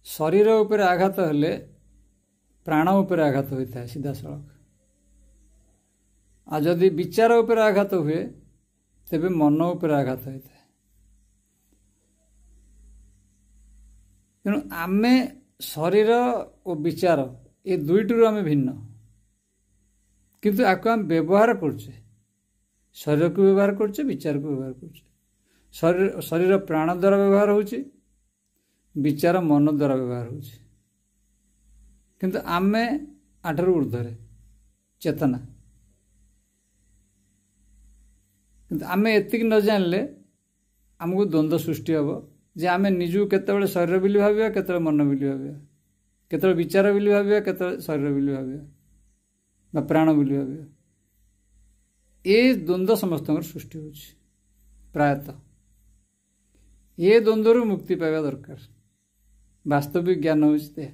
शरीर उपर आघात हेले प्राण उपर आघात होता है सीधा सड़क आ जदि विचार उपर आघात हुए तेबे मन उपर आघात होता है। तेणु आमे शरीर और विचार ये दुईटू आम भिन्न किंतु आपको आम व्यवहार करछे शरीर को व्यवहार करछे विचार को व्यवहार करछे शरीर प्राण द्वारा व्यवहार होछि विचार मन द्वारा व्यवहार होछि किंतु आमे आठर ऊर्ध्वरे चेतना किंतु आमे एतिक न जानले आमको द्वंद्व सृष्टि हम जे आमे निजु केतेबेले शरीर बिली भाबिया केतेबेले मन बिली भाबिया केतेबेले विचार बिली भाबिया केतेबेले शरीर बिली भाबिया बा प्राण बिली भाबिया ए द्वंद्व समस्त सृष्टि होछि प्रायतः ये द्वंद्व मुक्ति पाइबा दरकार वास्तविक ज्ञान होछि